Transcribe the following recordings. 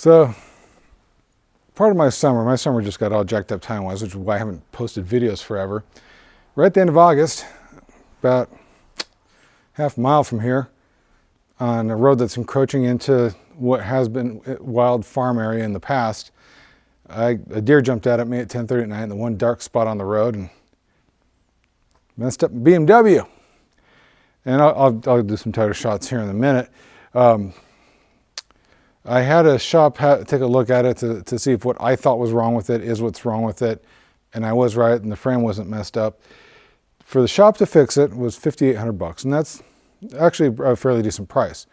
So part of my summer just got all jacked up time-wise, which is why I haven't posted videos forever. Right at the end of August, about half a mile from here, on a road that's encroaching into what has been wild farm area in the past, a deer jumped out at me at 10:30 at night in the one dark spot on the road and messed up my BMW. And I'll do some tighter shots here in a minute. I had a shop take a look at it to see if what I thought was wrong with it is what's wrong with it. And I was right, and the frame wasn't messed up. For the shop to fix it was $5,800, and that's actually a fairly decent price.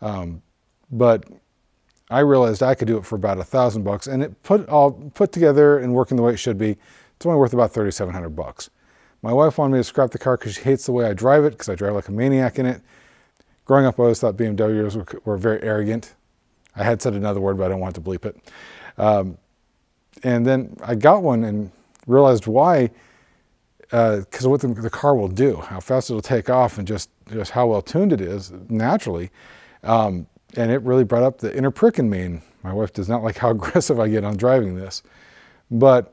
But I realized I could do it for about $1,000, and it put together and working the way it should be, it's only worth about $3,700. My wife wanted me to scrap the car because she hates the way I drive it, because I drive like a maniac in it. Growing up, I always thought BMWs were very arrogant. I had said another word, but I don't want to bleep it. And then I got one and realized why, because of what the car will do, how fast it'll take off, and just how well tuned it is naturally. And it really brought up the inner prick in me. And my wife does not like how aggressive I get on driving this. But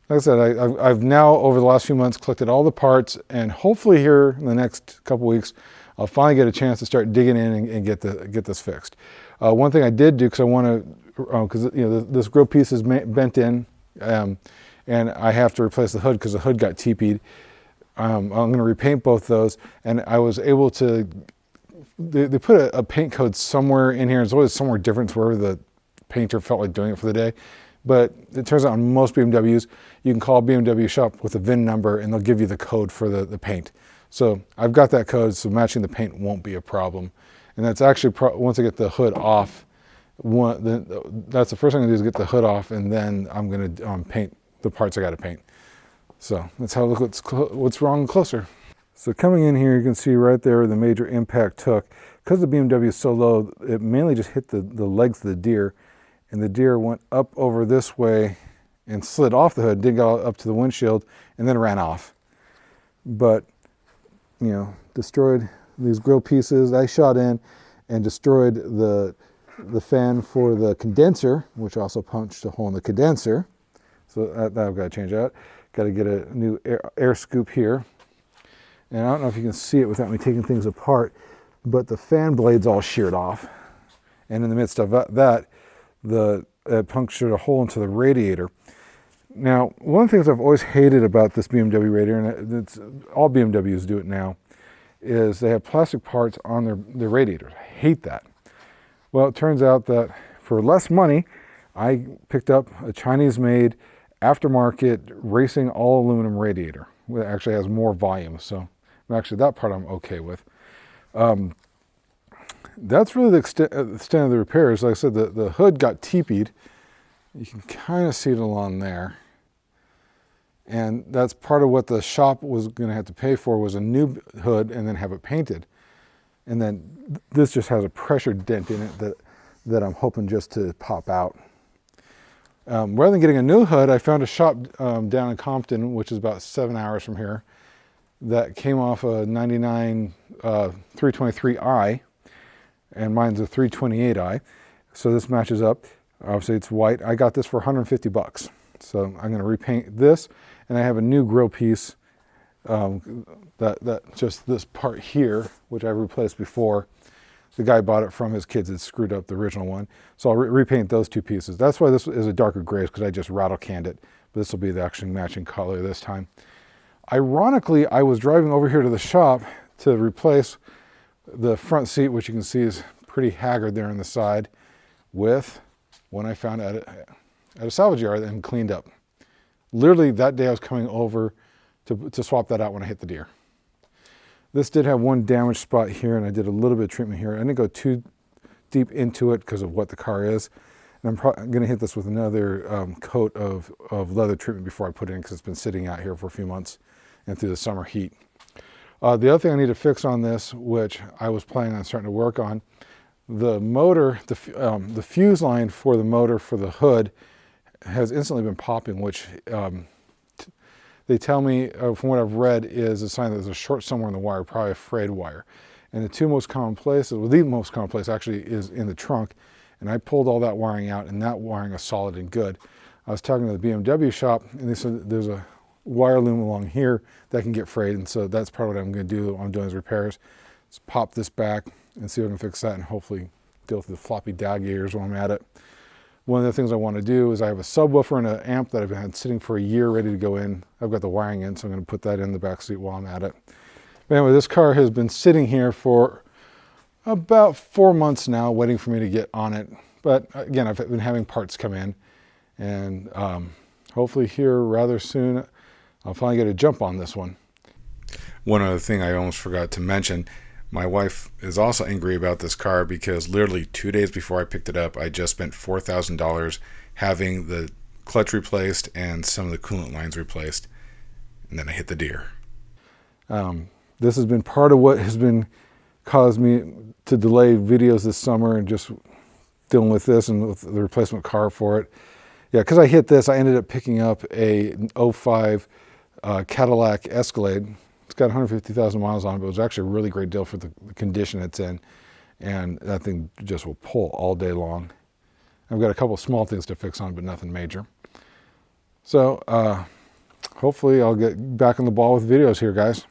like I said, I've now, over the last few months, collected all the parts, and hopefully here in the next couple weeks, I'll finally get a chance to start digging in and get this fixed. One thing I did do, because I want to, because this grill piece is bent in, and I have to replace the hood because the hood got TP'd. I'm going to repaint both those, and I was able to. They put a paint code somewhere in here. It's always somewhere different to wherever the painter felt like doing it for the day. But it turns out on most BMWs, you can call a BMW shop with a VIN number, and they'll give you the code for the paint. So I've got that code, so matching the paint won't be a problem. And that's actually, once I get the hood off, that's the first thing I do is get the hood off, and then I'm going to paint the parts I got to paint. So let's have a look at what's wrong closer. So coming in here, you can see right there the major impact took. Because the BMW is so low, it mainly just hit the legs of the deer, and the deer went up over this way and slid off the hood, didn't go up to the windshield, and then ran off. But, destroyed these grill pieces. I shot in and destroyed the fan for the condenser, which also punched a hole in the condenser. So that I've got to change out. Got to get a new air scoop here. And I don't know if you can see it without me taking things apart, but the fan blade's all sheared off. And in the midst of that, it punctured a hole into the radiator. Now, one of the things I've always hated about this BMW radiator, and all BMWs do it now, is they have plastic parts on their radiators. I hate that. Well, it turns out that for less money, I picked up a Chinese-made aftermarket racing all aluminum radiator. It actually has more volume, so actually that part I'm okay with. That's really the extent of the repairs. Like I said, the hood got TP'd. You can kind of see it along there. And that's part of what the shop was going to have to pay for, was a new hood and then have it painted. And then this just has a pressure dent in it that I'm hoping just to pop out. Rather than getting a new hood, I found a shop down in Compton, which is about 7 hours from here, that came off a 99 323i, and mine's a 328i. So this matches up. Obviously it's white. I got this for $150. So I'm going to repaint this, and I have a new grill piece, that just this part here, which I replaced before. The guy bought it from his kids, had screwed up the original one. So I'll repaint those two pieces. That's why this is a darker gray, because I just rattle canned it. But this will be the actually matching color this time. Ironically, I was driving over here to the shop to replace the front seat, which you can see is pretty haggard there on the side, with one I found at a salvage yard and cleaned up. Literally that day I was coming over to swap that out when I hit the deer. This did have one damaged spot here, and I did a little bit of treatment here. I didn't go too deep into it because of what the car is. And I'm going to hit this with another coat of leather treatment before I put it in, because it's been sitting out here for a few months and through the summer heat. The other thing I need to fix on this, which I was planning on starting to work on, the motor, the fuse line for the motor for the hood has instantly been popping, which they tell me, from what I've read, is a sign that there's a short somewhere in the wire, probably a frayed wire. And the two most common places, well, the most common place actually is in the trunk, And I pulled all that wiring out, and that wiring is solid and good. I was talking to the BMW shop, and they said there's a wire loom along here that can get frayed, and so that's part of what I'm going to do while I'm doing these repairs. Just pop this back and see if I can fix that, and hopefully deal with the floppy DAG ears while I'm at it. One of the things I want to do is I have a subwoofer and an amp that I've had sitting for a year ready to go in. I've got the wiring in, so I'm going to put that in the back seat while I'm at it. But anyway, this car has been sitting here for about 4 months now, waiting for me to get on it. But again, I've been having parts come in, and hopefully here rather soon, I'll finally get a jump on this one. One other thing I almost forgot to mention, my wife is also angry about this car because literally 2 days before I picked it up, I just spent $4,000 having the clutch replaced and some of the coolant lines replaced, and then I hit the deer. This has been part of what has been caused me to delay videos this summer and just dealing with this and with the replacement car for it. Yeah, because I hit this, I ended up picking up a 05 Cadillac Escalade. It's got 150,000 miles on it, but it was actually a really great deal for the condition it's in. And that thing just will pull all day long. I've got a couple of small things to fix on, but nothing major. So hopefully I'll get back on the ball with videos here, guys.